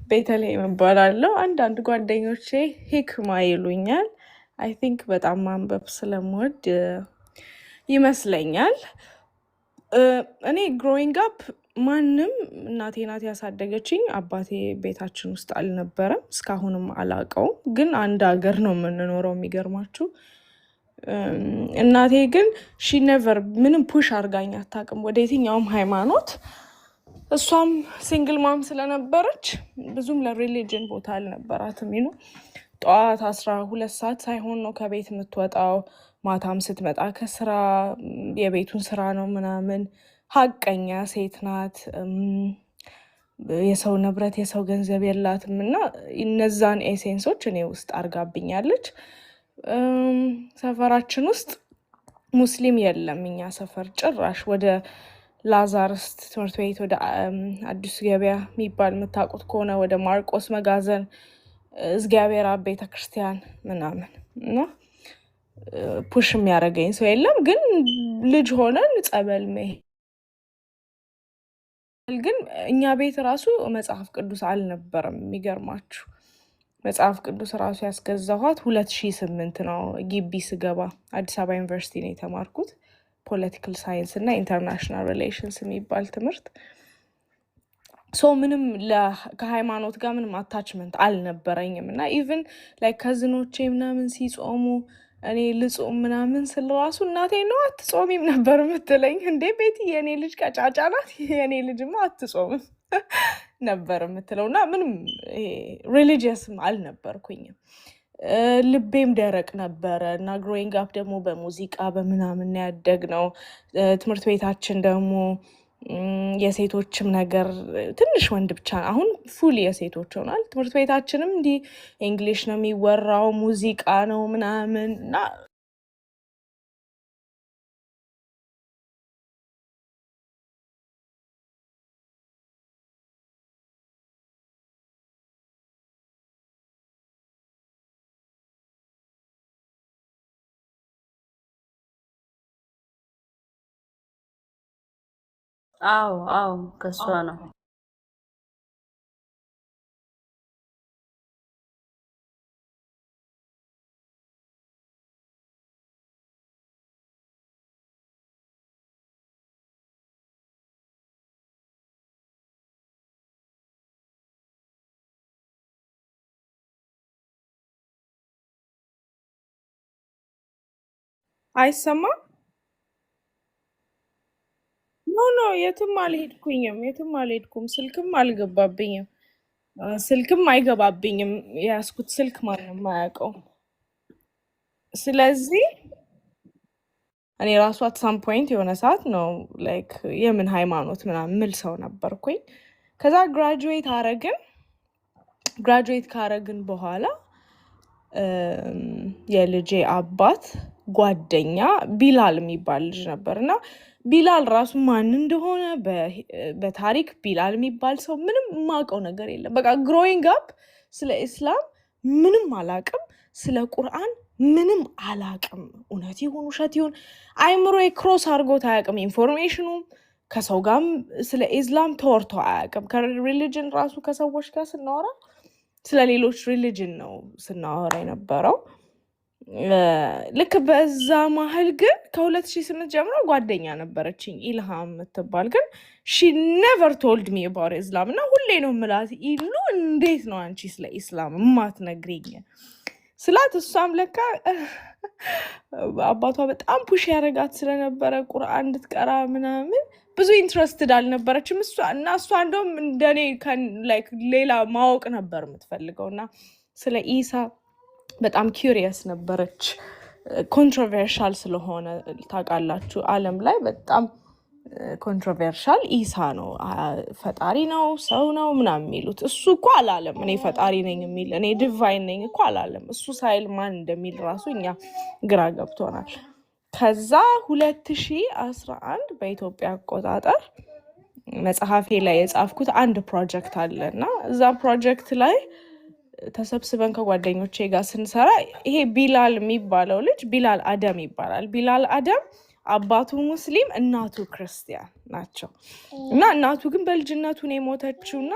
ቤተልሔም እባላለሁ። አንዳንድ ጓደኞቼ ሂክማ ይሉኛል። አይ ቲንክ በጣም ማንበብ ስለምወድ ይመስለኛል። እኔ ግሮዊንግ አፕ ማንም እናቴ ናት ያሳደገችኝ። አባቴ ቤታችን ውስጥ አልነበረም፣ እስካሁንም አላውቀውም። ግን አንድ ሀገር ነው የምንኖረው። የሚገርማችሁ እናቴ ግን ሺ ኔቨር ምንም ፑሽ አድርጋኝ አታውቅም ወደ የትኛውም ሃይማኖት። እሷም ሲንግል ማም ስለነበረች ብዙም ለሪሊጅን ቦታ አልነበራትም። ጠዋት 12 ሰዓት ሳይሆን ነው ከቤት የምትወጣው። ማታም ስትመጣ ከስራ የቤቱን ስራ ነው ምናምን። ሀቀኛ ሴት ናት። የሰው ንብረት የሰው ገንዘብ የላትም እና እነዛን ኤሴንሶች እኔ ውስጥ አርጋብኛለች። ሰፈራችን ውስጥ ሙስሊም የለም። እኛ ሰፈር ጭራሽ ወደ ላዛርስት ትምህርት ቤት፣ ወደ አዲሱ ገበያ የሚባል የምታውቁት ከሆነ ወደ ማርቆስ መጋዘን፣ እግዚአብሔር አብ ቤተክርስቲያን ምናምን እና ፑሽ የሚያደርገኝ ሰው የለም። ግን ልጅ ሆነን ጸበል መሄድ ግን እኛ ቤት ራሱ መጽሐፍ ቅዱስ አልነበረም። የሚገርማችሁ መጽሐፍ ቅዱስ ራሱ ያስገዛኋት 2008 ነው። ግቢ ስገባ አዲስ አበባ ዩኒቨርሲቲ ነው የተማርኩት። ፖለቲካል ሳይንስ እና ኢንተርናሽናል ሪሌሽንስ የሚባል ትምህርት። ምንም ከሃይማኖት ጋር ምንም አታችመንት አልነበረኝም እና ኢቭን ላይ ከዝኖቼ ምናምን ሲጾሙ እኔ ልጾም ምናምን ስል ራሱ እናቴ ነው አትጾሚም ነበር የምትለኝ። እንዴ ቤቲ የኔ ልጅ ቀጫጫ ናት፣ የኔ ልጅማ አትጾምም ነበር የምትለው እና ምንም ሪሊጂየስም አልነበርኩኝም። ልቤም ደረቅ ነበረ እና ግሮዊንግ አፕ ደግሞ በሙዚቃ በምናምን ያደግነው። ትምህርት ቤታችን ደግሞ የሴቶችም ነገር ትንሽ ወንድ ብቻ አሁን ፉል የሴቶች ሆኗል። ትምህርት ቤታችንም እንዲህ እንግሊሽ ነው የሚወራው፣ ሙዚቃ ነው ምናምን እና አዎ አዎ ከሷ ነው። አይሰማም። ኖ የትም አልሄድኩም። ስልክም አልገባብኝም። ስልክም አይገባብኝም። የያዝኩት ስልክ ማንም አያውቀው። ስለዚህ እኔ ራሱ አት ሳም ፖይንት የሆነ ሰዓት ነው ላይክ የምን ሃይማኖት ምናምን ምል ሰው ነበርኩኝ። ከዛ ግራጁዌት ካረግን በኋላ የልጄ አባት ጓደኛ ቢላል የሚባል ልጅ ነበር እና ቢላል ራሱ ማን እንደሆነ በታሪክ ቢላል የሚባል ሰው ምንም የማውቀው ነገር የለም። በቃ ግሮዊንግ አፕ ስለ ኢስላም ምንም አላቅም፣ ስለ ቁርአን ምንም አላቅም። እውነት ይሁን ውሸት ይሁን አይምሮ ክሮስ አድርጎት አያውቅም። ኢንፎርሜሽኑም ከሰው ጋርም ስለ ኢስላም ተወርቶ አያውቅም። ከሪሊጅን ራሱ ከሰዎች ጋር ስናወራ ስለ ሌሎች ሪሊጅን ነው ስናወራ የነበረው። ልክ በዛ መሀል ግን ከ2008 ጀምሮ ጓደኛ ነበረችኝ ኢልሃም የምትባል ግን ሺ ኔቨር ቶልድ ሚ አባውት ኢስላም እና ሁሌ ነው ምላት ኢሉ እንዴት ነው አንቺ ስለ ኢስላም የማትነግሪኝ ስላት፣ እሷም ለካ አባቷ በጣም ፑሽ ያደረጋት ስለነበረ ቁርአን እንድትቀራ ምናምን ብዙ ኢንትረስትድ አልነበረችም። እሷ እንደውም እንደኔ ሌላ ማወቅ ነበር የምትፈልገው እና ስለ ኢሳ በጣም ኪሪየስ ነበረች። ኮንትሮቨርሻል ስለሆነ ታውቃላችሁ፣ ዓለም ላይ በጣም ኮንትሮቨርሻል ኢሳ ነው። ፈጣሪ ነው ሰው ነው ምናምን የሚሉት። እሱ እኮ አላለም እኔ ፈጣሪ ነኝ የሚል እኔ ዲቫይን ነኝ እኮ አላለም። እሱ ሳይል ማን እንደሚል ራሱ እኛ ግራ ገብቶናል። ከዛ 2011 በኢትዮጵያ አቆጣጠር መጽሐፌ ላይ የጻፍኩት አንድ ፕሮጀክት አለ እና እዛ ፕሮጀክት ላይ ተሰብስበን ከጓደኞቼ ጋር ስንሰራ ይሄ ቢላል የሚባለው ልጅ ቢላል አደም ይባላል። ቢላል አደም አባቱ ሙስሊም እናቱ ክርስቲያን ናቸው እና እናቱ ግን በልጅነቱ ነው የሞተችው እና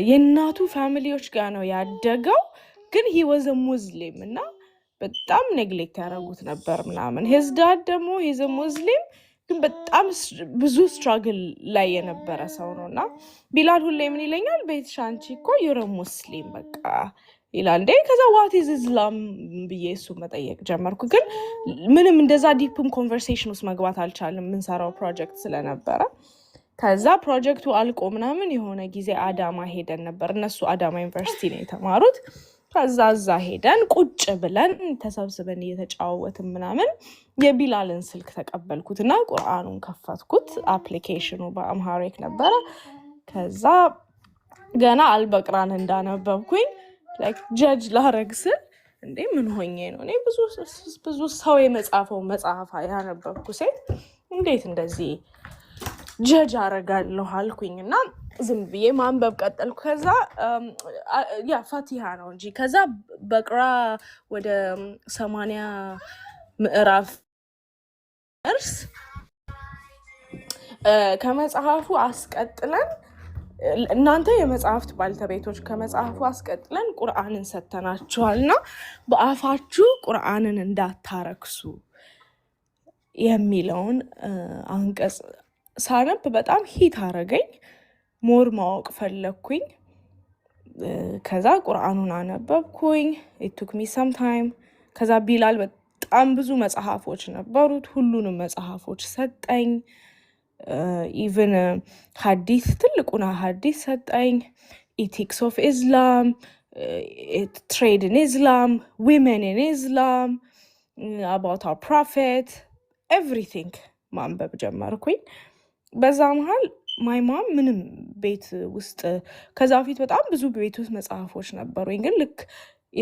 የእናቱ ፋሚሊዎች ጋር ነው ያደገው ግን he was a Muslim እና በጣም ኔግሌክት ያደረጉት ነበር ምናምን his dad ደግሞ he's a Muslim ግን በጣም ብዙ ስትራግል ላይ የነበረ ሰው ነውና ቢላል ሁሌ ምን ይለኛል ቤትሽ አንቺ እኮ you're a Muslim በቃ ይላል እንዴ ከዛ what is Islam ብዬ እሱ መጠየቅ ጀመርኩ ግን ምንም እንደዛ ዲፕም ኮንቨርሴሽን ውስጥ መግባት አልቻለም ምንሰራው ፕሮጀክት ስለነበረ ከዛ ፕሮጀክቱ አልቆ ምናምን የሆነ ጊዜ አዳማ ሄደን ነበር እነሱ አዳማ ዩኒቨርሲቲ ነው የተማሩት ከዛ እዛ ሄደን ቁጭ ብለን ተሰብስበን እየተጫወትን ምናምን የቢላልን ስልክ ተቀበልኩትና ቁርአኑን ከፈትኩት አፕሊኬሽኑ በአምሃሪክ ነበር ከዛ ገና አልበቅራን እንዳነበብኩኝ like judge ላረግስ እንዴ ምን ሆኜ ነው እኔ ብዙ ሰው የመጻፈው መጽሐፍ ያነበብኩ ሴት እንዴት እንደዚህ judge አረጋለሁ አልኩኝና ዝም ብዬ ማንበብ ቀጠልኩ ከዛ ያ ፋቲሃ ነው እንጂ ከዛ በቅራ ወደ 80 ምዕራፍ እርስ ከመጽሐፉ አስቀጥለን እናንተ የመጽሐፍት ባልተቤቶች ከመጽሐፉ አስቀጥለን ቁርአንን ሰተናችኋልና በአፋችሁ ቁርአንን እንዳታረክሱ የሚለውን አንቀጽ ሳነብ በጣም ሂት አረገኝ ሞር ማወቅ ፈለኩኝ ከዛ ቁርአኑን አነበብኩኝ it took me some time ከዛ ቢላል በጣም ብዙ መጽሐፎች ነበሩት ሁሉንም መጽሐፎች ሰጠኝ even ሐዲስ ትልቁና ሐዲስ ሰጠኝ ethics of Islam trade in Islam women in Islam about our prophet everything ማንበብ ጀመርኩኝ በዛ መሃል my mom ምንም ቤት ውስጥ ከዛ ፊት በጣም ብዙ ቤት ውስጥ መጽሐፎች ነበሩኝ ግን ልክ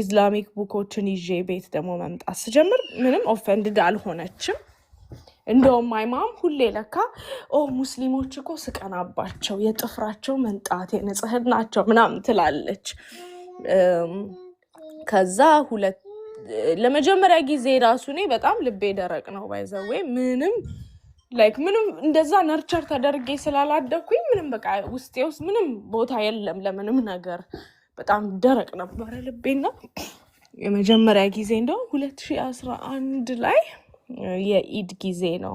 ኢስላሚክ ቡኮችን ይዤ ቤት ደግሞ መምጣት ስጀምር ምንም ኦፌንድድ አልሆነችም እንደውም my mom ሁሌ ለካ ሙስሊሞች እኮ ስቀናባቸው የጥፍራቸው መንጣት የንጽህናቸው ምናምን ትላለች ከዛ ለመጀመሪያ ጊዜ ራሱ እኔ በጣም ልቤ ደረቅ ነው ባይዘው ምንም ምንም እንደዛ ነርቸር ተደርጌ ስላላደኩኝ ምንም በቃ ውስጤ ውስጥ ምንም ቦታ የለም ለምንም ነገር በጣም ደረቅ ነበር ልቤና የመጀመሪያ ጊዜ እንደው 2011 ላይ የኢድ ጊዜ ነው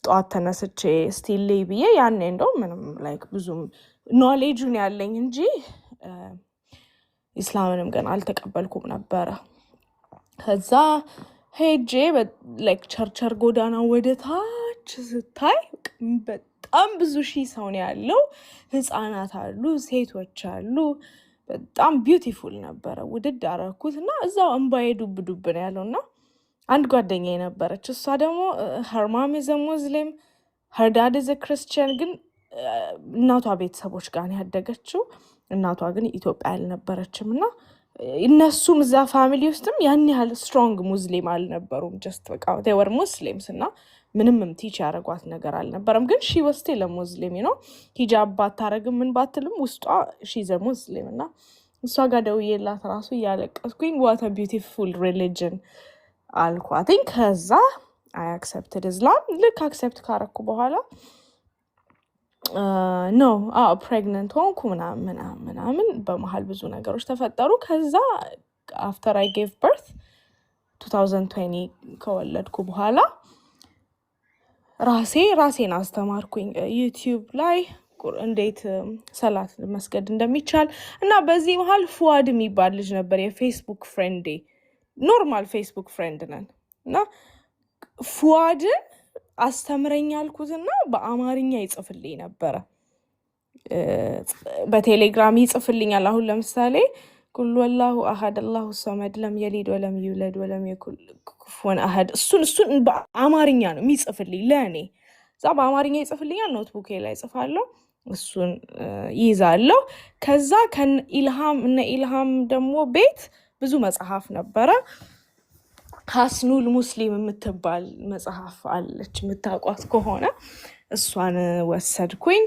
ጧት ተነስቼ ስቲል ብዬ ያኔ እንደው ምንም ብዙም ኖሌጁን ያለኝ እንጂ ኢስላምንም ገና አልተቀበልኩም ነበር ከዛ ሄጄ ቸርቸር ጎዳና ወደታ ስታይ በጣም ብዙ ሺህ ሰው ነው ያለው ህፃናት አሉ ሴቶች አሉ በጣም ቢዩቲፉል ነበር ውድድ አረኩትና እዛው እንባዬ ዱብ ዱብ ነው ያለውና አንድ ጓደኛዬ ነበረች እሷ ደግሞ her mom is a Muslim her dad is a Christian ግን እናቷ ቤተሰቦች ጋር ነው ያደገችው እናቷ ግን ኢትዮጵያ አልነበረችምና እነሱም እዛ ፋሚሊ ውስጥም ያን ያህል ስትሮንግ ሙስሊም አልነበሩም just በቃ they were Muslims እና ምንም ቲች ያረጓት ነገር አልነበረም ግን she was still a Muslim you know ሂጃብ ባታረግም ምን ባትልም ውስጧ she's a Muslim እና እሷ ጋር ደውዬላት ራሱ ያለቀስኩኝ what a beautiful religion አልኳትኝ ከዛ I accepted Islam ልክ accept ካረኩ በኋላ no pregnant ሆንኩ ምናምን በመሃል ብዙ ነገሮች ተፈጠሩ ከዛ after I gave birth 2020 ከወለድኩ በኋላ ራሴን አስተማርኩኝ ዩቲዩብ ላይ እንዴት ሰላት መስገድ እንደሚቻል እና በዚህ መሃል ፉአድ የሚባል ልጅ ነበር የፌስቡክ ፍሬንዴ ኖርማል ፌስቡክ ፍሬንድ ነን እና ፉአድን አስተምረኝ አልኩትና በአማርኛ ይጽፍልኝ ነበር በቴሌግራም ይጽፍልኛል አሁን ለምሳሌ ኩል ወላሁ አሐድ አላሁ ሰመድ ለም የሊድ ወለም ይውለድ ወለም የኩል ኩፉወን አሐድ እሱን በአማርኛ ነው የሚጽፍልኝ ለኔ ዛ በአማርኛ ይጽፍልኛል ኖትቡኬ ላይ ጽፋለሁ እሱን ይዛለሁ ከዛ ኢልሃም ደግሞ ቤት ብዙ መጽሐፍ ነበረ ሐስኑል ሙስሊም የምትባል መጽሐፍ አለች የምታውቋት ከሆነ እሷን ወሰድኩኝ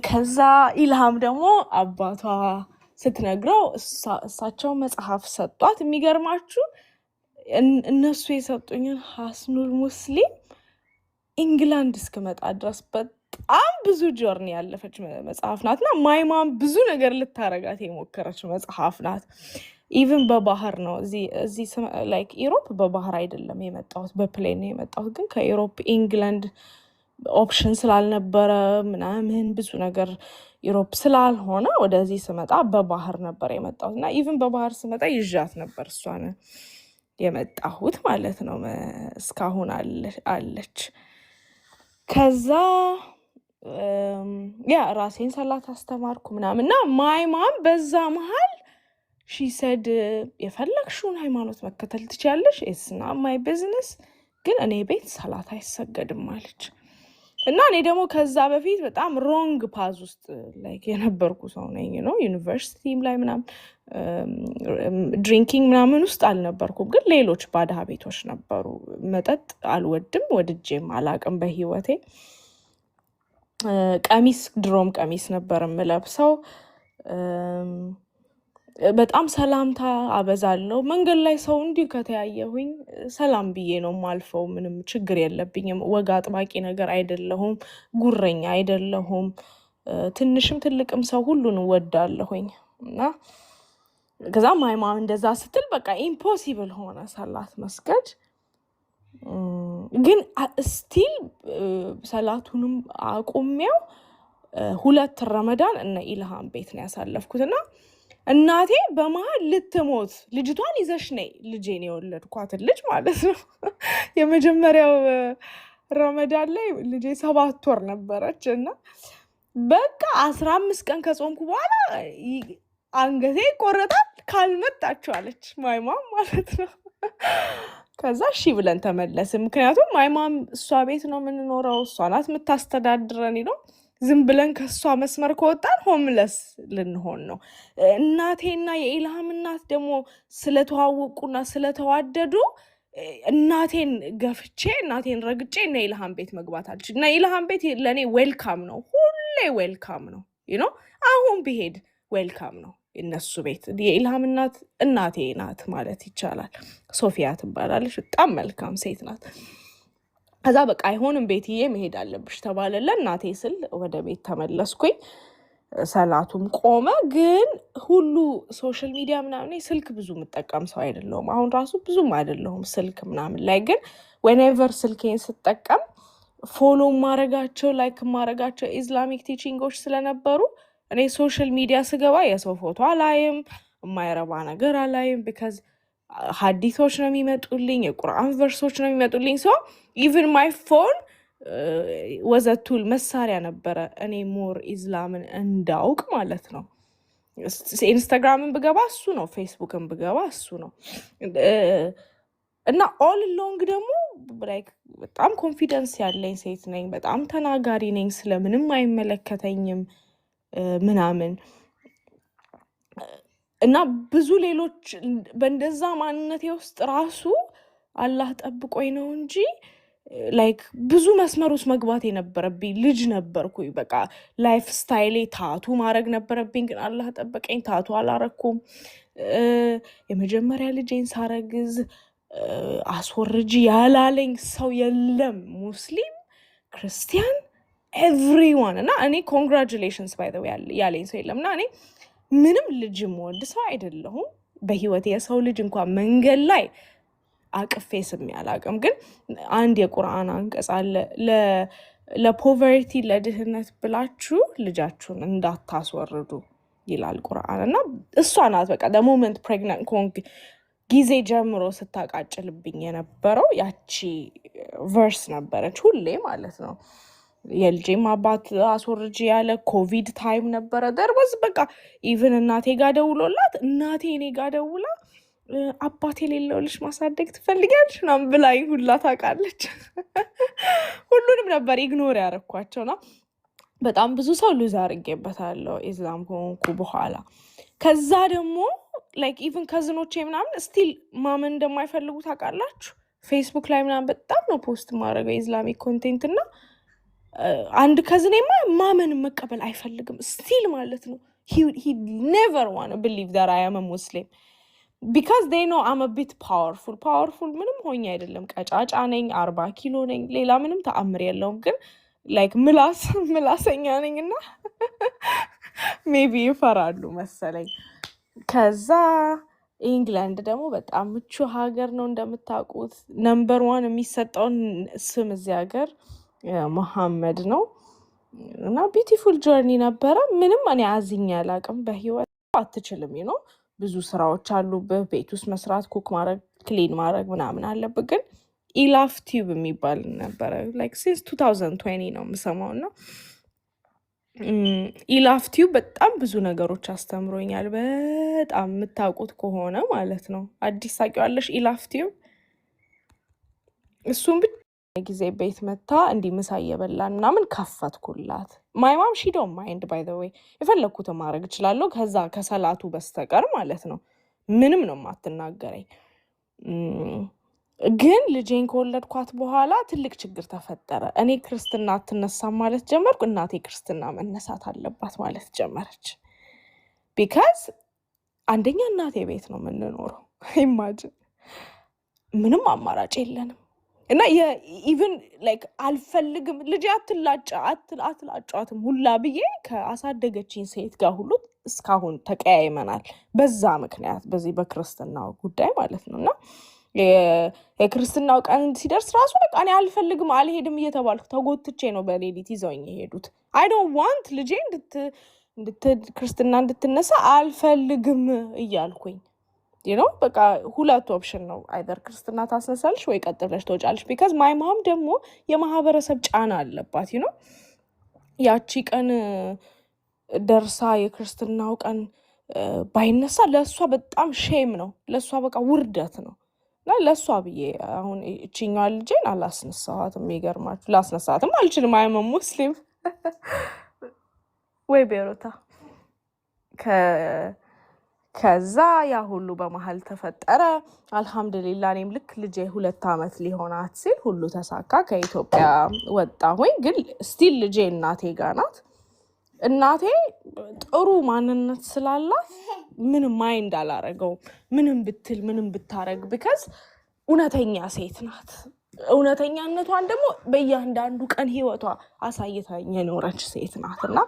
ከዛ ኢልሃም ደግሞ አባቷ ስትነግረው እሳቸው መጽሐፍ ሰጧት የሚገርማችሁ እነሱ የሰጡኝን ሐስኑል ሙስሊም ኢንግላንድ እስከመጣ ድረስ በጣም ብዙ ጆርኒ ያለፈች መጽሐፍ ናትና ማይማም ብዙ ነገር ልታረጋት የሞከረች መጽሐፍ ናት። ኢቭን በባህር ነው እዚህ ላይክ ኢሮፕ በባህር አይደለም የመጣሁት፣ በፕሌን ነው የመጣሁት። ግን ከኢሮፕ ኢንግላንድ ኦፕሽን ስላልነበረ ምናምን ብዙ ነገር ኢሮፕ ስላልሆነ ወደዚህ ስመጣ በባህር ነበር የመጣሁት እና ኢቭን በባህር ስመጣ ይዣት ነበር እሷን የመጣሁት ማለት ነው። እስካሁን አለች። ከዛ ያ ራሴን ሰላት አስተማርኩ ምናምን እና ማይማም በዛ መሀል ሺሰድ የፈለግሽውን ሃይማኖት መከተል ትችያለሽ፣ ኢትስና ማይ ቢዝነስ፣ ግን እኔ ቤት ሰላት አይሰገድም አለች። እና እኔ ደግሞ ከዛ በፊት በጣም ሮንግ ፓዝ ውስጥ ላይክ የነበርኩ ሰው ነኝ ነው። ዩኒቨርሲቲም ላይ ምናምን ድሪንኪንግ ምናምን ውስጥ አልነበርኩም፣ ግን ሌሎች ባድ ሀቤቶች ነበሩ። መጠጥ አልወድም፣ ወድጄም አላቅም በህይወቴ። ድሮም ቀሚስ ነበር የምለብሰው። በጣም ሰላምታ አበዛለሁ። መንገድ ላይ ሰው እንዲሁ ከተያየሁኝ ሰላም ብዬ ነው ማልፈው። ምንም ችግር የለብኝም። ወግ አጥባቂ ነገር አይደለሁም፣ ጉረኛ አይደለሁም። ትንሽም ትልቅም ሰው ሁሉን ወዳለሁኝ እና ከዛ ማይማም እንደዛ ስትል በቃ ኢምፖሲብል ሆነ ሰላት መስገድ። ግን ስቲል ሰላቱንም አቁሜው 2 ረመዳን እነ ኢልሃም ቤት ነው ያሳለፍኩትና እናቴ በመሀል ልትሞት ልጅቷን ይዘሽ ነይ፣ ልጄን የወለድኳትን ልጅ ማለት ነው። የመጀመሪያው ረመዳን ላይ ልጄ 7 ወር ነበረች እና በቃ 15 ቀን ከጾምኩ በኋላ አንገቴ ይቆረጣል ካልመጣችሁ አለች ማይማም ማለት ነው። ከዛ እሺ ብለን ተመለስን። ምክንያቱም ማይማም እሷ ቤት ነው የምንኖረው፣ እሷ ናት የምታስተዳድረን ነው። ዝም ብለን ከእሷ መስመር ከወጣን ሆምለስ ልንሆን ነው። እናቴና የኢልሃም እናት ደግሞ ስለተዋወቁና ስለተዋደዱ እናቴን ገፍቼ እናቴን ረግጬ እና ኢልሃም ቤት መግባት አልች እና ኢልሃም ቤት ለእኔ ዌልካም ነው፣ ሁሌ ዌልካም ነው። አሁን ብሄድ ዌልካም ነው እነሱ ቤት። የኢልሃም እናት እናቴ ናት ማለት ይቻላል። ሶፊያ ትባላለች። በጣም መልካም ሴት ናት። ከዛ በቃ አይሆንም ቤትዬ መሄድ አለብሽ ተባለ። ለእናቴ ስል ወደ ቤት ተመለስኩኝ። ሰላቱም ቆመ። ግን ሁሉ ሶሻል ሚዲያ ምናምን ስልክ ብዙ የምጠቀም ሰው አይደለሁም። አሁን ራሱ ብዙም አይደለሁም ስልክ ምናምን ላይ። ግን ዌኔቨር ስልኬን ስጠቀም ፎሎ ማረጋቸው ላይክ ማረጋቸው ኢስላሚክ ቲቺንጎች ስለነበሩ እኔ ሶሻል ሚዲያ ስገባ የሰው ፎቶ አላይም፣ የማይረባ ነገር አላይም። ቢካዝ ሀዲቶች ነው የሚመጡልኝ፣ የቁርአን ቨርሶች ነው የሚመጡልኝ። ሰው ኢቨን ማይ ፎን ወዘቱል መሳሪያ ነበረ እኔ ሞር ኢስላምን እንዳውቅ ማለት ነው። ኢንስታግራምን ብገባ እሱ ነው፣ ፌስቡክን ብገባ እሱ ነው። እና ኦል ሎንግ ደግሞ በጣም ኮንፊደንስ ያለኝ ሴት ነኝ፣ በጣም ተናጋሪ ነኝ፣ ስለምንም አይመለከተኝም ምናምን እና ብዙ ሌሎች በእንደዛ ማንነቴ ውስጥ ራሱ አላህ ጠብቆኝ ነው እንጂ ላይክ ብዙ መስመር ውስጥ መግባት የነበረብኝ ልጅ ነበርኩኝ። በቃ ላይፍ ስታይሌ ታቱ ማድረግ ነበረብኝ፣ ግን አላህ ጠበቀኝ፣ ታቱ አላረኩም። የመጀመሪያ ልጄን ሳረግዝ አስወርጂ ያላለኝ ሰው የለም፣ ሙስሊም ክርስቲያን ኤቭሪዋን። እና እኔ ኮንግራጁሌሽንስ ባይ ዘ ዌይ ያለኝ ሰው የለም። እና እኔ ምንም ልጅ የምወድ ሰው አይደለሁም በህይወቴ። የሰው ልጅ እንኳን መንገድ ላይ አቅፌ ስሜ አላቅም። ግን አንድ የቁርአን አንቀጽ አለ፣ ለፖቨርቲ ለድህነት ብላችሁ ልጃችሁን እንዳታስወርዱ ይላል ቁርአን። እና እሷ ናት በቃ ሞመንት ፕሬግናንት ኮንክ ጊዜ ጀምሮ ስታቃጭልብኝ የነበረው ያቺ ቨርስ ነበረች ሁሌ ማለት ነው። የልጄም አባት አስወርጂ ያለ ኮቪድ ታይም ነበረ ደርበዝ በቃ ኢቨን እናቴ ጋ ደውሎላት እናቴ እኔ ጋ ደውላ አባት የሌለው ልጅ ማሳደግ ትፈልጊያለሽ ምናምን ብላኝ ሁላ ታውቃለች። ሁሉንም ነበር ኢግኖር ያረኳቸውና በጣም ብዙ ሰው ሉዝ አድርጌበታለሁ ኢስላም ከሆንኩ በኋላ። ከዛ ደግሞ ላይክ ኢቨን ከዝኖቼ ምናምን ስቲል ማመን እንደማይፈልጉ ታውቃላችሁ። ፌስቡክ ላይ ምናምን በጣም ነው ፖስት ማድረገው ኢስላሚክ ኮንቴንት እና አንድ ከዝኔማ ማመን መቀበል አይፈልግም ስቲል ማለት ነው። he never want to believe that I am a Muslim because they know I'm a bit powerful ምንም ሆኜ አይደለም፣ ቀጫጫ ነኝ፣ 40 ኪሎ ነኝ፣ ሌላ ምንም ተአምር የለውም። ግን ላይክ ምላሰኛ ነኝና ሜቢ ይፈራሉ መሰለኝ። ከዛ ኢንግላንድ ደግሞ በጣም ምቹ ሀገር ነው እንደምታውቁት። ነምበር 1 የሚሰጠውን ስም እዚህ ሀገር መሐመድ ነው እና ቢዩቲፉል ጆርኒ ነበረ። ምንም እኔ አዝኜ አላውቅም በህይወት። አትችልም ነው ብዙ ስራዎች አሉብህ፣ ቤት ውስጥ መስራት፣ ኩክ ማድረግ፣ ክሊን ማድረግ ምናምን አለብህ። ግን ኢላፍ ቲዩብ የሚባል ነበረ ላይክ ሲንስ 2020 ነው የምሰማው እና ኢላፍ ቲዩብ በጣም ብዙ ነገሮች አስተምሮኛል። በጣም የምታውቁት ከሆነ ማለት ነው። አዲስ ታውቂዋለሽ ኢላፍ ቲዩብ? እሱም ብቻ ጊዜ ቤት መታ እንዲህ ምሳ እየበላን ምናምን ከፈትኩላት። ማይ ማም ሺ ዶንት ማይንድ ባይ ዘ ዌይ፣ የፈለግኩትን ማድረግ እችላለሁ ከዛ ከሰላቱ በስተቀር ማለት ነው። ምንም ነው የማትናገረኝ። ግን ልጄን ከወለድኳት በኋላ ትልቅ ችግር ተፈጠረ። እኔ ክርስትና አትነሳም ማለት ጀመርኩ፣ እናቴ ክርስትና መነሳት አለባት ማለት ጀመረች። ቢካዝ አንደኛ እናቴ ቤት ነው የምንኖረው፣ ኢማጅን ምንም አማራጭ የለንም። እና ኢቭን ላይክ አልፈልግም ልጄ አትላጫትም ሁላ ብዬ ከአሳደገችኝ ሴት ጋር ሁሉ እስካሁን ተቀያይመናል፣ በዛ ምክንያት በዚህ በክርስትናው ጉዳይ ማለት ነው። እና የክርስትናው ቀን ሲደርስ ራሱ በቃ እኔ አልፈልግም አልሄድም እየተባልኩ ተጎትቼ ነው በሌሊት ይዘውኝ የሄዱት። አይ ዶንት ዋንት ልጄ ክርስትና እንድትነሳ አልፈልግም እያልኩኝ ነው። በቃ ሁለት ኦፕሽን ነው፣ አይደር ክርስትና ታስነሳልሽ ወይ ቀጥ ብለሽ ትወጫለሽ። ቢካዝ ማይ ማም ደግሞ የማህበረሰብ ጫና አለባት ነው። ያቺ ቀን ደርሳ የክርስትናው ቀን ባይነሳ ለእሷ በጣም ሼም ነው፣ ለእሷ በቃ ውርደት ነው። እና ለእሷ ብዬ አሁን እችኛዋን ልጄን አላስነሳኋትም። የሚገርማችሁ ላስነሳትም አልችልም። አይመ ሙስሊም ወይ ቤሮታ። ከዛ ያ ሁሉ በመሀል ተፈጠረ። አልሐምዱሊላ እኔም ልክ ልጄ 2 ዓመት ሊሆናት ሲል ሁሉ ተሳካ። ከኢትዮጵያ ወጣሁኝ። ግን ስቲል ልጄ እናቴ ጋር ናት። እናቴ ጥሩ ማንነት ስላላት ምንም ማይንድ አላረገውም። ምንም ብትል ምንም ብታረግ ቢካዝ እውነተኛ ሴት ናት። እውነተኛነቷን ደግሞ በእያንዳንዱ ቀን ህይወቷ አሳይታኝ የኖረች ሴት ናት። እና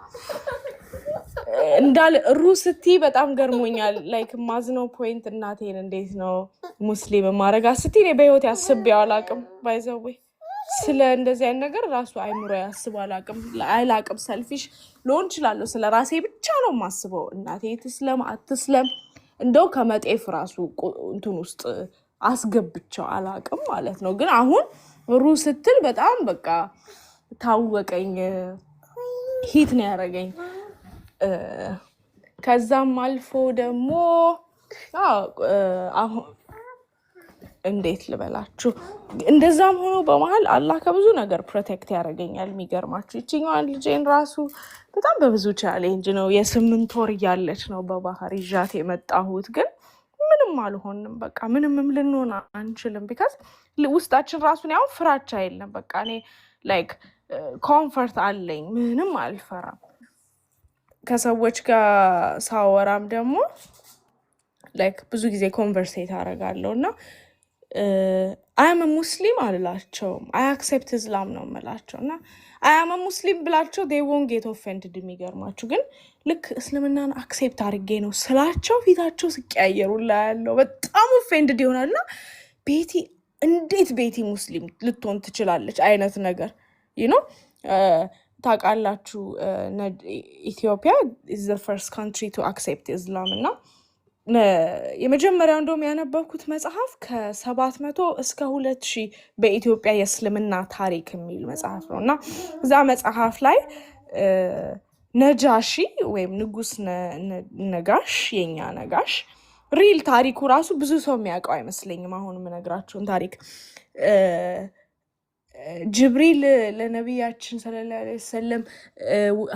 እንዳል ሩስቲ በጣም ገርሞኛል። ላይክ ማዝነው ፖይንት እናቴን እንዴት ነው ሙስሊም ማረጋ ስቲ እኔ በህይወት ያስቤው አላቅም። ባይዘዌ ስለ እንደዚህ አይነት ነገር ራሱ አይምሮ ያስበው አላቅም። ሰልፊሽ ልሆን እችላለሁ። ስለ ራሴ ብቻ ነው የማስበው። እናቴ ትስለም አትስለም እንደው ከመጤፍ ራሱ እንትን ውስጥ አስገብቸው አላቅም ማለት ነው። ግን አሁን ሩ ስትል በጣም በቃ ታወቀኝ፣ ሂት ነው ያደረገኝ። ከዛም አልፎ ደግሞ አሁን እንዴት ልበላችሁ፣ እንደዛም ሆኖ በመሀል አላህ ከብዙ ነገር ፕሮቴክት ያደርገኛል። የሚገርማችሁ ይችኛዋን ልጄን ራሱ በጣም በብዙ ቻሌንጅ ነው 8 ወር እያለች ነው በባህር ይዣት የመጣሁት። ግን ምንም አልሆንም። በቃ ምንምም ልንሆን አንችልም። ቢካዝ ውስጣችን ራሱን ያው ፍራቻ የለም። በቃ እኔ ላይክ ኮንፈርት አለኝ፣ ምንም አልፈራም። ከሰዎች ጋር ሳወራም ደግሞ ላይክ ብዙ ጊዜ ኮንቨርሴት አደርጋለሁ እና አያመ ሙስሊም አልላቸውም። አይ አክሴፕት እስላም ነው የምላቸው። እና አያመ ሙስሊም ብላቸው they won't get offended። የሚገርማችሁ ግን ልክ እስልምናን አክሴፕት አድርጌ ነው ስላቸው ፊታቸው ሲቀያየሩ ያለው በጣም ኦፌንድድ ይሆናል። እና ቤቲ እንዴት ቤቲ ሙስሊም ልትሆን ትችላለች አይነት ነገር ነው። ታውቃላችሁ ኢትዮጵያ is the first country to accept Islam እና የመጀመሪያው እንደውም ያነበብኩት መጽሐፍ ከ700 እስከ 2000 በኢትዮጵያ የእስልምና ታሪክ የሚል መጽሐፍ ነው። እና እዛ መጽሐፍ ላይ ነጃሺ ወይም ንጉስ ነጋሽ፣ የኛ ነጋሽ ሪል ታሪኩ ራሱ ብዙ ሰው የሚያውቀው አይመስለኝም። አሁን የምነግራችሁን ታሪክ ጅብሪል ለነቢያችን ሰለላሁ ዐለይሂ ወሰለም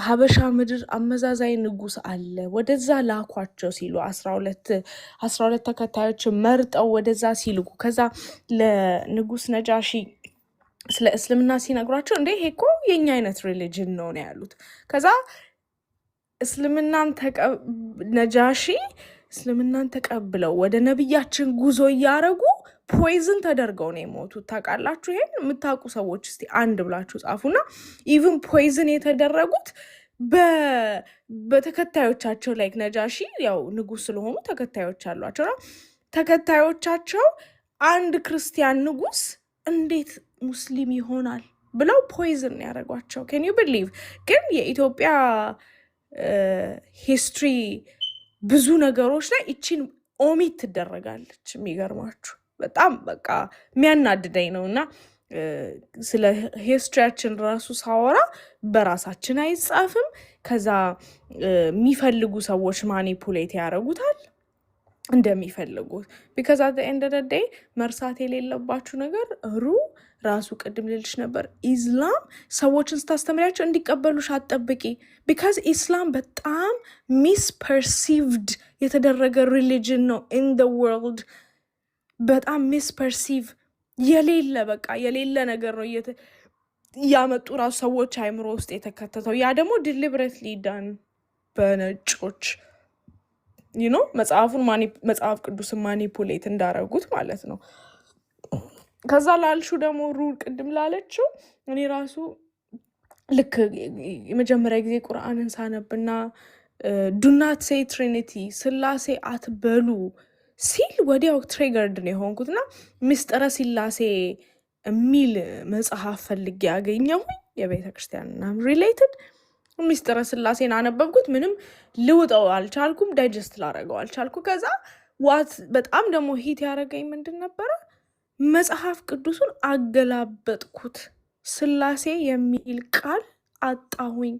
ሀበሻ ምድር አመዛዛይ ንጉስ አለ ወደዛ ላኳቸው ሲሉ 12 ተከታዮች መርጠው ወደዛ ሲልኩ ከዛ ለንጉስ ነጃሺ ስለ እስልምና ሲነግሯቸው እንዴ ይሄ እኮ የኛ አይነት ሪሊጅን ነው ያሉት። ከዛ እስልምናን ነጃሺ እስልምናን ተቀብለው ወደ ነቢያችን ጉዞ እያረጉ ፖይዝን ተደርገው ነው የሞቱት። ታውቃላችሁ? ይሄን የምታውቁ ሰዎች እስቲ አንድ ብላችሁ ጻፉና ኢቭን ፖይዝን የተደረጉት በተከታዮቻቸው ላይክ ነጃሺ ያው ንጉስ ስለሆኑ ተከታዮች አሏቸው ነው። ተከታዮቻቸው አንድ ክርስቲያን ንጉስ እንዴት ሙስሊም ይሆናል ብለው ፖይዝን ያደረጓቸው። ኬን ዩ ቢሊቭ? ግን የኢትዮጵያ ሂስትሪ ብዙ ነገሮች ላይ እቺን ኦሚት ትደረጋለች። የሚገርማችሁ በጣም በቃ የሚያናድደኝ ነው። እና ስለ ሂስትሪያችን ራሱ ሳወራ በራሳችን አይጻፍም። ከዛ የሚፈልጉ ሰዎች ማኒፑሌት ያደረጉታል እንደሚፈልጉት። ቢካዝ አት ኤንድ ኦፍ ዘ ዴይ መርሳት የሌለባችሁ ነገር ራሱ ቅድም ልልሽ ነበር፣ ኢስላም ሰዎችን ስታስተምሪያቸው እንዲቀበሉሽ አትጠብቂ። ቢካዝ ኢስላም በጣም ሚስፐርሲቭድ የተደረገ ሪሊጅን ነው ኢን ደ ወርልድ። በጣም ሚስፐርሲቭ የሌለ በቃ የሌለ ነገር ነው ያመጡ ራሱ ሰዎች አይምሮ ውስጥ የተከተተው። ያ ደግሞ ዲሊብሬትሊ ዳን በነጮች መጽሐፍ ቅዱስን ማኒፑሌት እንዳረጉት ማለት ነው። ከዛ ላልሹ ደግሞ ቅድም ላለችው እኔ ራሱ ልክ የመጀመሪያ ጊዜ ቁርአንን ሳነብና ዱናት ሴይ ትሪኒቲ ስላሴ አትበሉ ሲል ወዲያው ትሪገርድ ነው የሆንኩትና ምስጢረ ስላሴ የሚል መጽሐፍ ፈልጌ ያገኘሁኝ የቤተ ክርስቲያንና ሪሌትድ ምስጢረ ስላሴን አነበብኩት። ምንም ልውጠው አልቻልኩም፣ ዳይጀስት ላረገው አልቻልኩ። ከዛ በጣም ደግሞ ሂት ያደረገኝ ምንድን ነበረ? መጽሐፍ ቅዱሱን አገላበጥኩት፣ ስላሴ የሚል ቃል አጣሁኝ።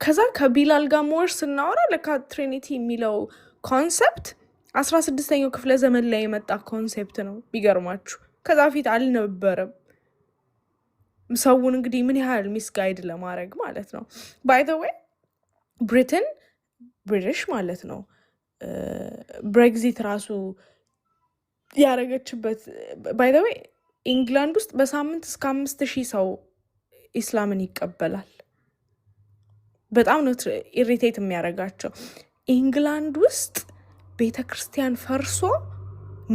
ከዛ ከቢላል ጋር ሞር ስናወራ ለካ ትሪኒቲ የሚለው ኮንሰፕት 16ኛው ክፍለ ዘመን ላይ የመጣ ኮንሴፕት ነው። ቢገርማችሁ ከዛ ፊት አልነበረም። ሰውን እንግዲህ ምን ያህል ሚስጋይድ ለማድረግ ማለት ነው። ባይ ዘ ዌይ ብሪቲሽ ማለት ነው ብሬግዚት ራሱ ያረገችበት። ባይ ዘ ዌይ ኢንግላንድ ውስጥ በሳምንት እስከ 5000 ሰው ኢስላምን ይቀበላል። በጣም ነው ኢሪቴት የሚያደርጋቸው። ኢንግላንድ ውስጥ ቤተ ክርስቲያን ፈርሶ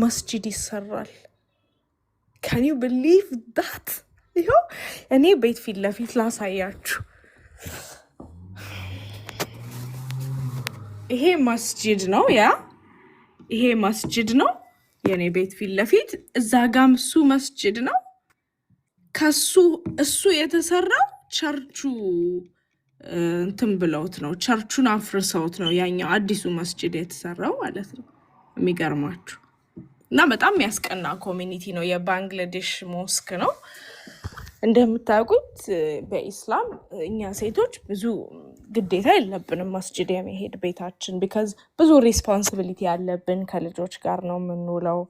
መስጂድ ይሰራል። ካን ዩ ቢሊቭ ዳት? ይኸው እኔ ቤት ፊት ለፊት ላሳያችሁ። ይሄ መስጂድ ነው። ይሄ መስጂድ ነው የኔ ቤት ፊት ለፊት። እዛ ጋም እሱ መስጂድ ነው። እሱ የተሰራው ቸርቹ እንትን ብለውት ነው። ቸርቹን አፍርሰውት ነው ያኛው አዲሱ መስጂድ የተሰራው ማለት ነው። የሚገርማችሁ እና በጣም የሚያስቀና ኮሚኒቲ ነው። የባንግላዴሽ ሞስክ ነው። እንደምታውቁት በኢስላም እኛ ሴቶች ብዙ ግዴታ የለብንም መስጂድ የመሄድ ቤታችን፣ ቢካዝ ብዙ ሪስፖንሲቢሊቲ ያለብን ከልጆች ጋር ነው የምንውለው።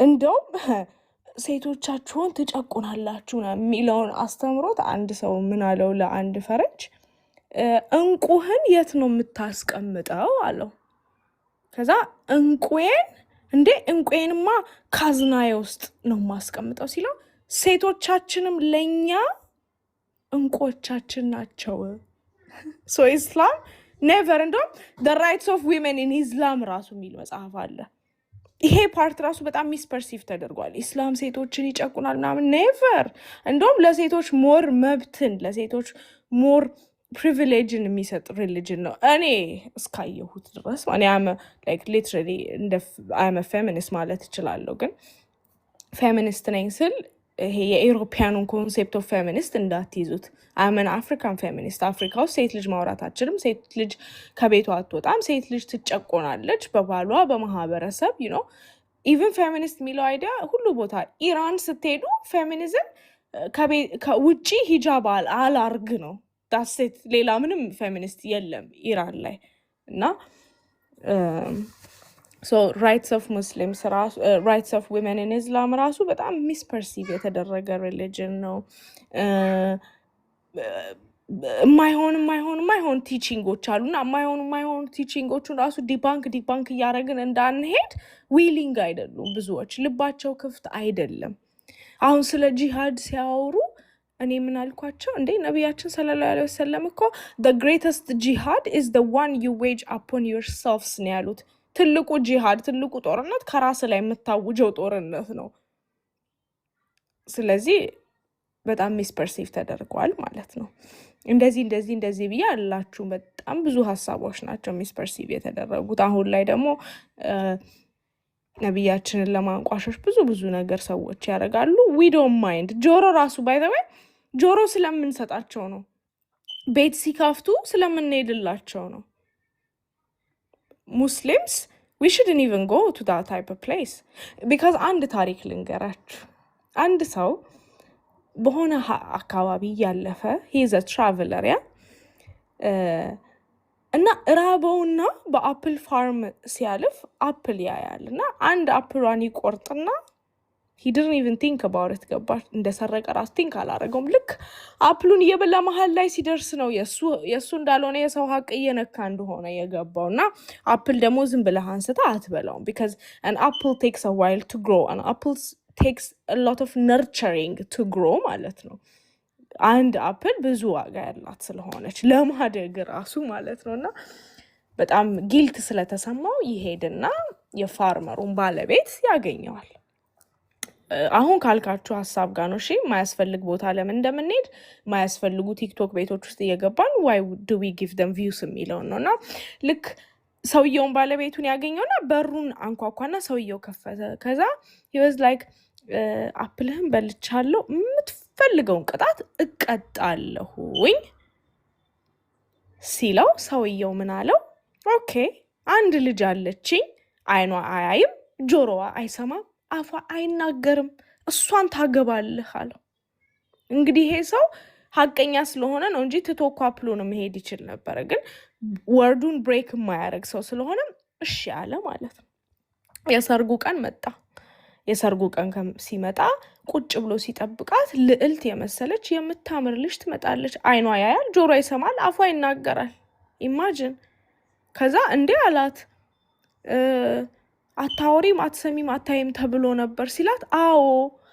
እንደውም ሴቶቻችሁን ትጨቁናላችሁ የሚለውን አስተምሮት አንድ ሰው ምን አለው ለአንድ ፈረንጅ፣ እንቁህን የት ነው የምታስቀምጠው አለው። ከዛ እንቁዬንማ ካዝናዬ ውስጥ ነው የማስቀምጠው ሲለው፣ ሴቶቻችንም ለኛ እንቁዎቻችን ናቸው። ሶ ኢስላም ኔቨር እንደውም the rights of women in Islam ራሱ የሚል መጽሐፍ አለ። ይሄ ፓርት ራሱ በጣም ሚስፐርሲቭ ተደርጓል። ኢስላም ሴቶችን ይጨቁናል ምናምን፣ ኔቨር። እንደውም ለሴቶች ሞር መብትን ለሴቶች ሞር ፕሪቪሌጅን የሚሰጥ ሪሊጅን ነው እኔ እስካየሁት ድረስ። ሊትራሊ አም ፌሚኒስት ማለት እችላለሁ፣ ግን ፌሚኒስት ነኝ ስል ይሄ የኤሮፒያኑን ኮንሴፕት ኦፍ ፌሚኒስት እንዳትይዙት። አመን አፍሪካን ፌሚኒስት። አፍሪካ ውስጥ ሴት ልጅ ማውራት አችልም፣ ሴት ልጅ ከቤቷ አትወጣም፣ ሴት ልጅ ትጨቆናለች በባሏ በማህበረሰብ ኢቨን ፌሚኒስት የሚለው አይዲያ ሁሉ ቦታ። ኢራን ስትሄዱ ፌሚኒዝም ከውጭ ሂጃብ አላርግ ነው ዳሴት፣ ሌላ ምንም ፌሚኒስት የለም ኢራን ላይ። እና ራይትስ ኦፍ ሙስሊምስ ራይትስ ኦፍ ዊመን ኢን ኢስላም ራሱ በጣም ሚስፐርሲቭ የተደረገ ሪሊጅን ነው። የማይሆን ቲቺንጎች አሉና የማይሆኑ ቲቺንጎቹን ራሱ ዲባንክ እያደረግን እንዳንሄድ ዊሊንግ አይደሉም ብዙዎች፣ ልባቸው ክፍት አይደለም። አሁን ስለ ጂሃድ ሲያወሩ እኔ ምን አልኳቸው እንዴ? ነቢያችን ሰለላሁ ዐለይሂ ወሰለም እኮ the greatest jihad is the one you wage upon yourselves ነው ያሉት። ትልቁ ጂሃድ ትልቁ ጦርነት ከራስ ላይ የምታውጀው ጦርነት ነው። ስለዚህ በጣም ሚስፐርሲቭ ተደርጓል ማለት ነው። እንደዚህ ብዬ አላችሁ በጣም ብዙ ሀሳቦች ናቸው ሚስፐርሲቭ የተደረጉት። አሁን ላይ ደግሞ ነብያችንን ለማንቋሸሽ ብዙ ነገር ሰዎች ያደርጋሉ። ዊ ዶንት ማይንድ። ጆሮ ራሱ ባይ ዘ ወይ ጆሮ ስለምንሰጣቸው ነው። ቤት ሲከፍቱ ስለምንሄድላቸው ነው። ሙስሊምስ we shouldn't even go to that type of place because አንድ ታሪክ ልንገራችሁ። አንድ ሰው በሆነ አካባቢ ያለፈ he is a traveler እና ራበውና በአፕል ፋርም ሲያልፍ አፕል ያያል እና አንድ አፕሏን ይቆርጥና he didn't even think about it ገባሽ? እንደሰረቀ ራስ ቲንክ አላረገውም። ልክ አፕሉን እየበላ መሃል ላይ ሲደርስ ነው የሱ እንዳልሆነ የሰው ሀቅ እየነካ እንደሆነ የገባውና አፕል ደግሞ ዝም ብለህ አንስታ አትበላውም because an apple takes a while to grow and apples takes a lot of nurturing to grow ማለት ነው። አንድ አፕል ብዙ ዋጋ ያላት ስለሆነች ለማደግ ራሱ ማለት ነውና በጣም ጊልት ስለተሰማው ይሄድና የፋርመሩን ባለቤት ያገኘዋል። አሁን ካልካችሁ ሐሳብ ጋር ነው። እሺ ማያስፈልግ ቦታ ለምን እንደምንሄድ ማያስፈልጉ ቲክቶክ ቤቶች ውስጥ እየገባን why do we give them views የሚለው ነውና ልክ ሰውየውን ባለቤቱን ያገኘውና በሩን አንኳኳና ሰውየው ከፈተ። ከዛ he was like አፕልህን በልቻለሁ የምትፈልገውን ቅጣት እቀጣለሁኝ ሲለው ሰውየው ምን አለው? ኦኬ አንድ ልጅ አለችኝ፣ አይኗ አያይም፣ ጆሮዋ አይሰማም፣ አፏ አይናገርም፣ እሷን ታገባለህ አለው። እንግዲህ ይሄ ሰው ሀቀኛ ስለሆነ ነው እንጂ ትቶኮ አፕሎን መሄድ ይችል ነበር። ግን ወርዱን ብሬክ የማያደርግ ሰው ስለሆነ እሺ አለ ማለት ነው። የሰርጉ ቀን መጣ። የሰርጉ ቀን ሲመጣ ቁጭ ብሎ ሲጠብቃት ልዕልት የመሰለች የምታምር ልጅ ትመጣለች። አይኗ ያያል፣ ጆሮ ይሰማል፣ አፏ ይናገራል። ኢማጂን። ከዛ እንዴ አላት አታወሪም፣ አትሰሚም፣ አታይም ተብሎ ነበር ሲላት አዎ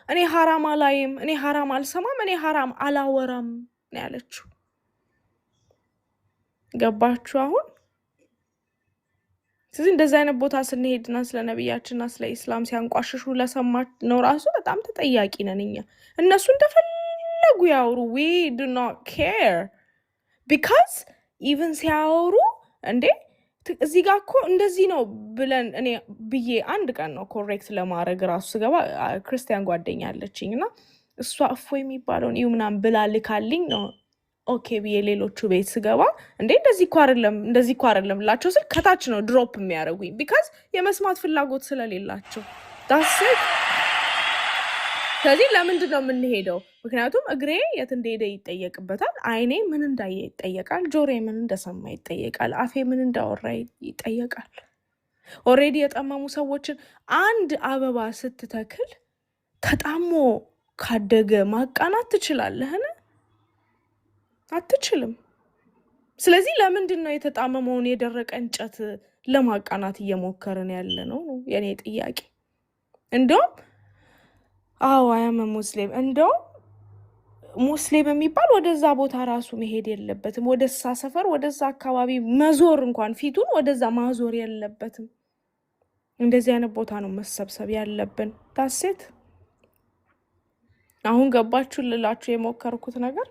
እኔ ሐራም አላይም፣ እኔ ሐራም አልሰማም፣ እኔ ሐራም አላወራም ነው ያለችው። ገባችሁ አሁን? ስለዚህ እንደዚህ አይነት ቦታ ስንሄድና ስለ ነብያችንና ስለ ኢስላም ሲያንቋሽሹ ለሰማች ነው ራሱ በጣም ተጠያቂ ነን እኛ። እነሱ እንደፈለጉ ያወሩ we do not care because even ሲያወሩ እንዴ እዚህ ጋር እኮ እንደዚህ ነው ብለን እኔ ብዬ አንድ ቀን ነው ኮሬክት ለማድረግ ራሱ ስገባ ክርስቲያን ጓደኛ አለችኝና እሷ እፎ የሚባለውን እዩ ምናምን ብላ ልካልኝ ነው ኦኬ ብዬ ሌሎቹ ቤት ስገባ እንዴ እንደዚህ እኮ አይደለም ላቸው ስል ከታች ነው ድሮፕ የሚያደርጉኝ because የመስማት ፍላጎት ስለሌላቸው that's it። ስለዚህ ለምንድን ነው የምንሄደው? ምክንያቱም እግሬ የት እንደሄደ ይጠየቅበታል፣ አይኔ ምን እንዳየ ይጠየቃል፣ ጆሮዬ ምን እንደሰማ ይጠየቃል፣ አፌ ምን እንዳወራ ይጠየቃል። ኦሬዲ የጠመሙ ሰዎችን አንድ አበባ ስትተክል ተጣሞ ካደገ ማቃናት ትችላለህን? አትችልም። ስለዚህ ለምንድን ነው የተጣመመውን የደረቀ እንጨት ለማቃናት እየሞከርን ያለ ነው የኔ ጥያቄ። እንደውም አያም ሙስሊም እንደውም ሙስሊም የሚባል ወደዛ ቦታ ራሱ መሄድ የለበትም። ወደዛ ሰፈር ወደዛ አካባቢ መዞር እንኳን ፊቱን ወደዛ ማዞር የለበትም። እንደዚህ አይነት ቦታ ነው መሰብሰብ ያለብን። ታሴት አሁን ገባችሁ ልላችሁ የሞከርኩት ነገር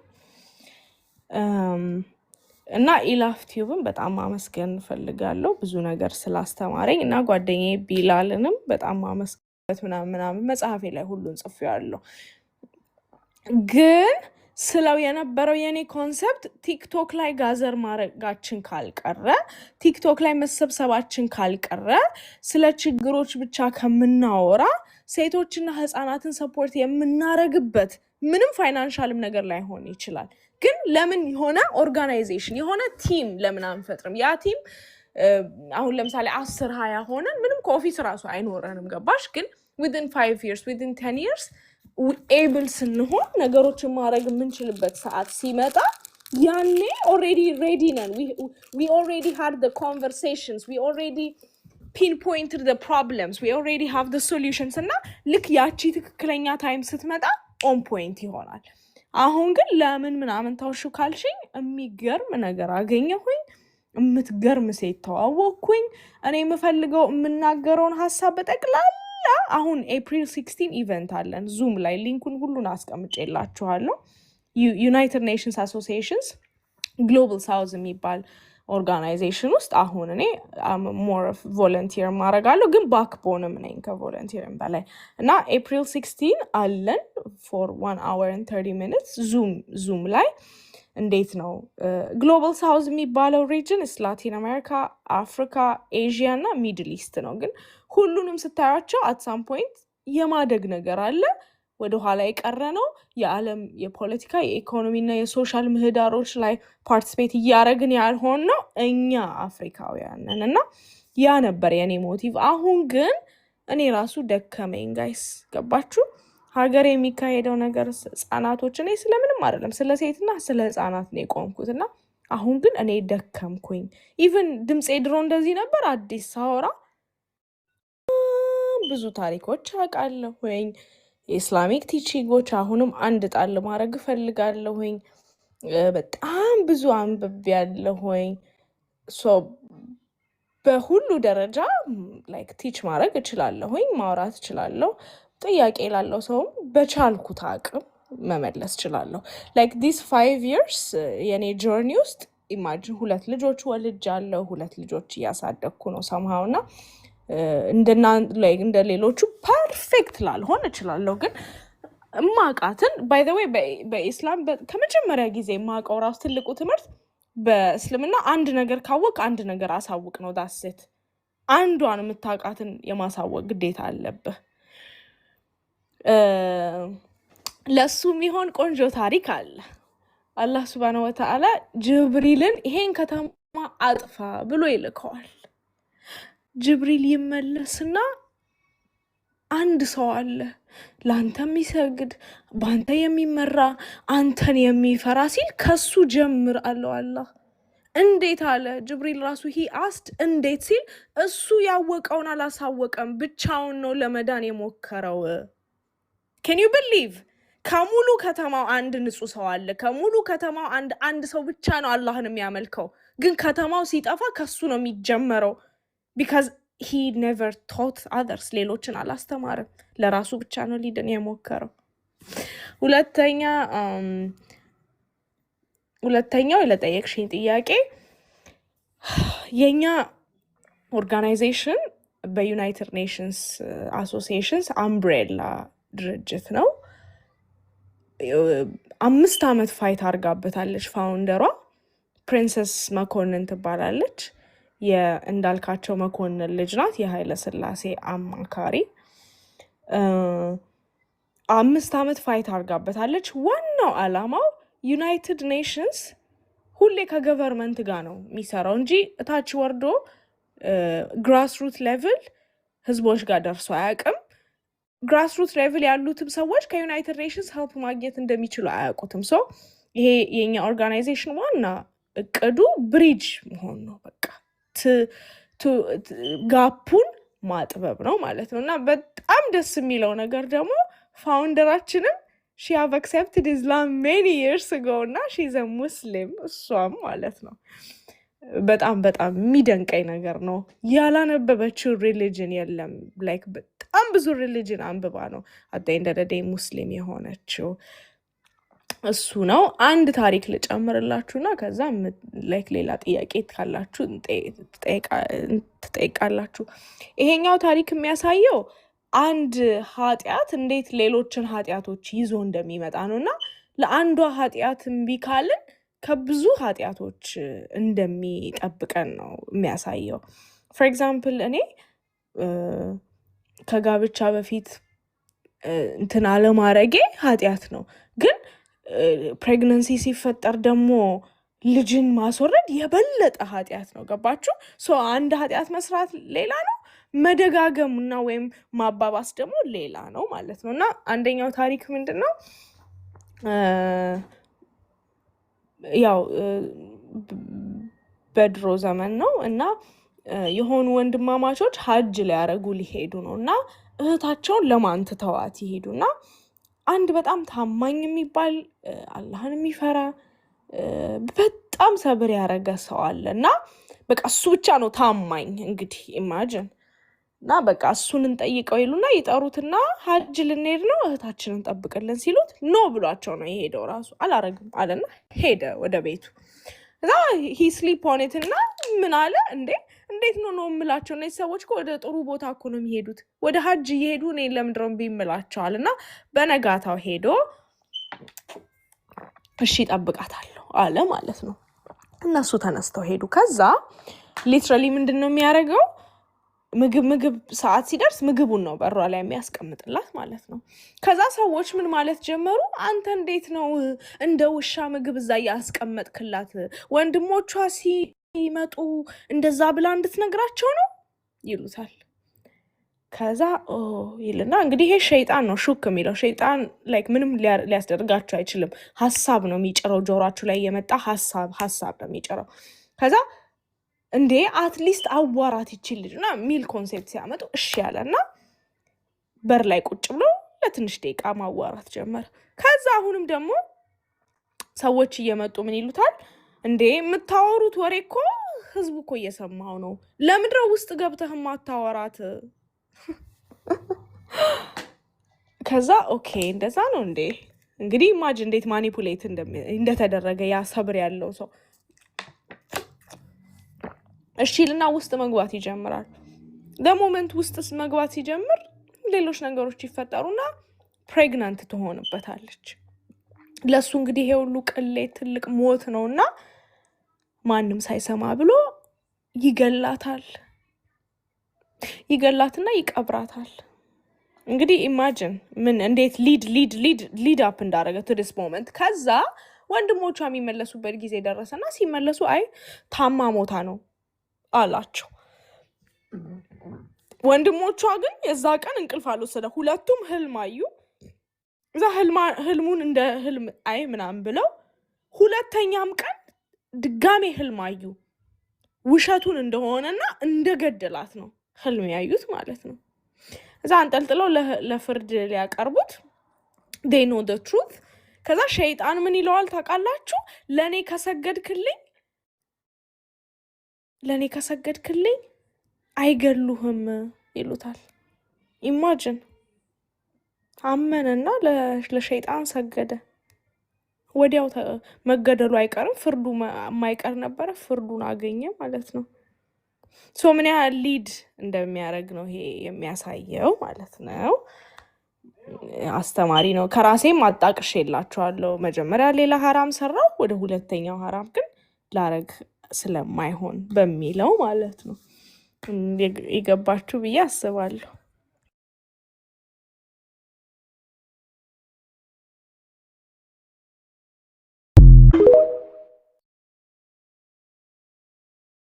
እና ኢላፍ ቲዩብን በጣም ማመስገን ፈልጋለሁ ብዙ ነገር ስላስተማረኝ እና ጓደኛዬ ቢላልንም በጣም ማመስገን ምናምን መጽሐፌ ላይ ሁሉን ጽፌያለሁ። ግን ስለው የነበረው የኔ ኮንሰፕት ቲክቶክ ላይ ጋዘር ማረጋችን ካልቀረ ቲክቶክ ላይ መሰብሰባችን ካልቀረ ስለ ችግሮች ብቻ ከምናወራ ሴቶችና ህፃናትን ሰፖርት የምናረግበት ምንም ፋይናንሻልም ነገር ላይሆን ይችላል። ግን ለምን የሆነ ኦርጋናይዜሽን የሆነ ቲም ለምን አንፈጥርም? ያ ቲም አሁን ለምሳሌ 10-20 ሆነን ምንም ከኦፊስ ራሱ አይኖረንም። ገባሽ? ግን within 5 years within 10 years able ስንሆን ነገሮችን ማድረግ የምንችልበት ሰዓት ሲመጣ ያኔ already ready ነን። we already had the conversations, we already pinpointed the problems, we already have the solutions እና ልክ ያቺ ትክክለኛ ታይም ስትመጣ on point ይሆናል። አሁን ግን ለምን ምናምን ታውሹ ካልሽኝ የሚገርም ነገር አገኘሁኝ። የምትገርም ሴት ተዋወቅኩኝ። እኔ የምፈልገው የምናገረውን ሀሳብ በጠቅላላ አሁን ኤፕሪል 16 ኢቨንት አለን ዙም ላይ ሊንኩን ሁሉን አስቀምጬላችኋለሁ። ዩናይትድ ኔሽንስ አሶሲዬሽንስ ግሎባል ሳውዝ የሚባል ኦርጋናይዜሽን ውስጥ አሁን እኔ ሞር ቮለንቲር ማድረጋለሁ፣ ግን ባክቦንም ነኝ ከቮለንቲርም በላይ እና ኤፕሪል 16 አለን ፎር 1 hour and 30 minutes ዙም ላይ እንዴት ነው ግሎባል ሳውዝ የሚባለው ሪጅን ላቲን አሜሪካ፣ አፍሪካ፣ ኤዥያ እና ሚድል ኢስት ነው። ግን ሁሉንም ስታያቸው አት ሳም ፖይንት የማደግ ነገር አለ፣ ወደኋላ የቀረ ነው። የዓለም የፖለቲካ የኢኮኖሚና የሶሻል ምህዳሮች ላይ ፓርቲስፔት እያደረግን ያልሆን ነው እኛ አፍሪካውያንን እና ያ ነበር የኔ ሞቲቭ። አሁን ግን እኔ ራሱ ደከመኝ ጋይስ፣ ገባችሁ? ሀገር የሚካሄደው ነገር ህጻናቶች፣ እኔ ስለምንም አይደለም ስለ ሴትና ስለ ህጻናት ነው የቆምኩት እና አሁን ግን እኔ ደከምኩኝ። ኢቭን ድምፄ ድሮ እንደዚህ ነበር፣ አዲስ ሳወራ ብዙ ታሪኮች አውቃለሁኝ፣ የኢስላሚክ ቲቺንጎች አሁንም አንድ ጣል ማድረግ እፈልጋለሁኝ። በጣም ብዙ አንብቤያለሁኝ። በሁሉ ደረጃ ላይክ ቲች ማድረግ እችላለሁኝ፣ ማውራት እችላለሁ። ጥያቄ ላለው ሰውም በቻልኩት አቅም መመለስ እችላለሁ። ላይክ ዲስ 5 years የኔ ጆርኒ ውስጥ ኢማጂን 2 ልጆች ወልጃለሁ፣ 2 ልጆች እያሳደግኩ ነው ሰምሃው እና እንደ ሌሎቹ ፐርፌክት ላልሆን እችላለሁ፣ ግን ማቃትን ባይ ዘ ዌይ በኢስላም ከመጀመሪያ ጊዜ የማውቀው ራሱ ትልቁ ትምህርት በእስልምና አንድ ነገር ካወቅ አንድ ነገር አሳውቅ ነው። ዳስት አንዷን የምታውቃትን የማሳወቅ ግዴታ አለብህ። ለሱ የሚሆን ቆንጆ ታሪክ አለ። አላህ ሱብሃነሁ ወተዓላ ጅብሪልን ይሄን ከተማ አጥፋ ብሎ ይልከዋል። ጅብሪል ይመለስና አንድ ሰው አለ ለአንተ የሚሰግድ በአንተ የሚመራ አንተን የሚፈራ ሲል ከሱ ጀምር አለው አላህ። እንዴት አለ ጅብሪል ራሱ አስድ እንዴት ሲል እሱ ያወቀውን አላሳወቀም፣ ብቻውን ነው ለመዳን የሞከረው። ኬን ዩ ቢሊቭ? ከሙሉ ከተማው አንድ ንጹህ ሰው አለ። ከሙሉ ከተማው አንድ ሰው ብቻ ነው አላህን የሚያመልከው፣ ግን ከተማው ሲጠፋ ከሱ ነው የሚጀመረው። ቢካዝ ሂ ኔቨር ቶት አዘርስ፣ ሌሎችን አላስተማርም፣ ለራሱ ብቻ ነው ሊድን የሞከረው። ሁለተኛው ለጠየቅሽኝ ጥያቄ የኛ ኦርጋናይዜሽን በዩናይትድ ኔሽንስ አሶሲዬሽንስ አምብሬላ ድርጅት ነው። 5 ዓመት ፋይት አድርጋበታለች። ፋውንደሯ ፕሪንሰስ መኮንን ትባላለች። የእንዳልካቸው መኮንን ልጅ ናት፣ የኃይለ ሥላሴ አማካሪ። 5 ዓመት ፋይት አድርጋበታለች። ዋናው ዓላማው ዩናይትድ ኔሽንስ ሁሌ ከገቨርንመንት ጋር ነው የሚሰራው እንጂ እታች ወርዶ ግራስሩት ሌቭል ህዝቦች ጋር ደርሶ አያውቅም። ግራስሩት ሌቭል ያሉትም ሰዎች ከዩናይትድ ኔሽንስ ሄልፕ ማግኘት እንደሚችሉ አያውቁትም። ሶ ይሄ የኛ ኦርጋናይዜሽን ዋና እቅዱ ብሪጅ መሆን ነው። በቃ ጋፑን ማጥበብ ነው ማለት ነው። እና በጣም ደስ የሚለው ነገር ደግሞ ፋውንደራችንም she have accepted Islam many years ago እና she's a Muslim እሷም ማለት ነው። በጣም በጣም የሚደንቀኝ ነገር ነው። ያላነበበችው ሪሊጅን የለም። ላይክ በጣም ብዙ ሪሊጅን አንብባ ነው አዳይ ሙስሊም የሆነችው። እሱ ነው። አንድ ታሪክ ልጨምርላችሁና ከዛ ላይክ ሌላ ጥያቄ ካላችሁ ትጠይቃላችሁ። ይሄኛው ታሪክ የሚያሳየው አንድ ኃጢአት እንዴት ሌሎችን ኃጢአቶች ይዞ እንደሚመጣ ነው እና ለአንዷ ኃጢአት እምቢ ካልን ከብዙ ኃጢአቶች እንደሚጠብቀን ነው የሚያሳየው። ፎር ኤግዛምፕል እኔ ከጋብቻ በፊት እንትን አለማረጌ ኃጢአት ነው፣ ግን ፕሬግነንሲ ሲፈጠር ደግሞ ልጅን ማስወረድ የበለጠ ኃጢአት ነው። ገባችሁ? አንድ ኃጢአት መስራት ሌላ ነው፣ መደጋገም እና ወይም ማባባስ ደግሞ ሌላ ነው ማለት ነው። እና አንደኛው ታሪክ ምንድን ነው? ያው በድሮ ዘመን ነው እና የሆኑ ወንድማማቾች ሀጅ ሊሄዱ ነው እና እህታቸውን ለማን ትተዋት ይሄዱና አንድ በጣም ታማኝ የሚባል አላህን የሚፈራ በጣም ሰብር ያረገ ሰው አለና በቃ እሱ ብቻ ነው ታማኝ እንግዲህ ኢማጂን እና በቃ እሱን እንጠይቀው ይሉና ይጠሩትና ሀጅ ልንሄድ ነው እህታችንን ጠብቅልን ሲሉት ኖ ብሏቸው ነው የሄደው ራሱ አላረግም አለና ሄደ ወደ ቤቱ እዛ ሂ ስሊፕ ኦን ኢት እና ምን አለ እንዴት ነው የምላቸው እነዚህ ሰዎች ወደ ጥሩ ቦታ እኮ ነው የሚሄዱት ወደ ሀጅ እየሄዱ እኔ ለምንድነው ቢምላቸዋል እና በነጋታው ሄዶ እሺ ጠብቃታለሁ አለ ማለት ነው እነሱ ተነስተው ሄዱ ከዛ ሊትራሊ ምንድነው የሚያደርገው ምግብ ሰዓት ሲደርስ ምግቡን ነው በሯ ላይ የሚያስቀምጥላት ማለት ነው ከዛ ሰዎች ምን ማለት ጀመሩ አንተ እንዴት ነው እንደ ውሻ ምግብ እዛ ያስቀመጥክላት ወንድሞቿ ሲመጡ እንደዛ ብላ እንድትነግራቸው ነው ይሉታል ከዛ ይልና እንግዲህ ይሄ ሸይጣን ነው ሹክ የሚለው ሸይጣን ላይክ ምንም ሊያስደርጋቸው አይችልም ሐሳብ ነው የሚጭረው ጆሮአችሁ ላይ የመጣ ሐሳብ ነው የሚጭረው ከዛ እንዴ አትሊስት አዋራት ይችላልና ሚል ኮንሴፕት ሲያመጡ እሺ ያለና በር ላይ ቁጭ ብሎ ለትንሽ ደቂቃ ማዋራት ጀመረ ከዛ አሁንም ደግሞ ሰዎች እየመጡ ምን ይሉታል እንዴ የምታወሩት ወሬ እኮ ህዝቡ እኮ እየሰማው ነው ለምንድነው ውስጥ ገብተህ ማታወራት ከዛ ኦኬ እንደዛ ነው እንዴ እንግዲህ ኢማጂን እንዴት ማኒፑሌት እንደተደረገ ያ ሰብር ያለው ሰው እሺልና ውስጥ መግባት ይጀምራል ለሞመንት ውስጥ መግባት ሲጀምር ሌሎች ነገሮች ይፈጠሩና ፕሬግናንት ትሆንበታለች ለሱ እንግዲህ ይሄ ሁሉ ቅሌት ትልቅ ሞት ነውና ማንንም ሳይሰማ ብሎ ይገላትና ይቀብራታል እንግዲህ ኢማጂን ምን እንዴት ሊድ አፕ እንዳደረገ to this moment ከዛ ወንድሞቿ የሚመለሱበት ጊዜ ደረሰና ሲመለሱ አይ ታማ ሞታ ነው አላቸው ወንድሞቿ ግን የዛ ቀን እንቅልፍ አልወሰደ ሁለቱም ህልም አዩ እዛ ህልሙን እንደ ህልም አይ ምናምን ብለው ሁለተኛም ቀን ድጋሜ ህልም አዩ ውሸቱን እንደሆነና እንደገደላት ነው ህልም ያዩት ማለት ነው እዛ አንጠልጥለው ለፍርድ ሊያቀርቡት they know the truth ከዛ ሸይጣን ምን ይለዋል ታውቃላችሁ ለኔ ከሰገድክልኝ አይገሉህም ይሉታል ኢማጂን አመነና ለሸይጣን ሰገደ ወዲያው መገደሉ አይቀርም ፍርዱ የማይቀር ነበር ፍርዱን አገኘ ማለት ነው ሶ ምን ያህል ሊድ እንደሚያደርግ ነው ይሄ የሚያሳየው ማለት ነው አስተማሪ ነው ከራሴም አጣቅሼላችኋለሁ መጀመሪያ ሌላ ሐራም ሰራው ወደ ሁለተኛው ሐራም ግን ላረግ ስለማይሆን በሚለው ማለት ነው ይገባችሁ ብዬ አስባለሁ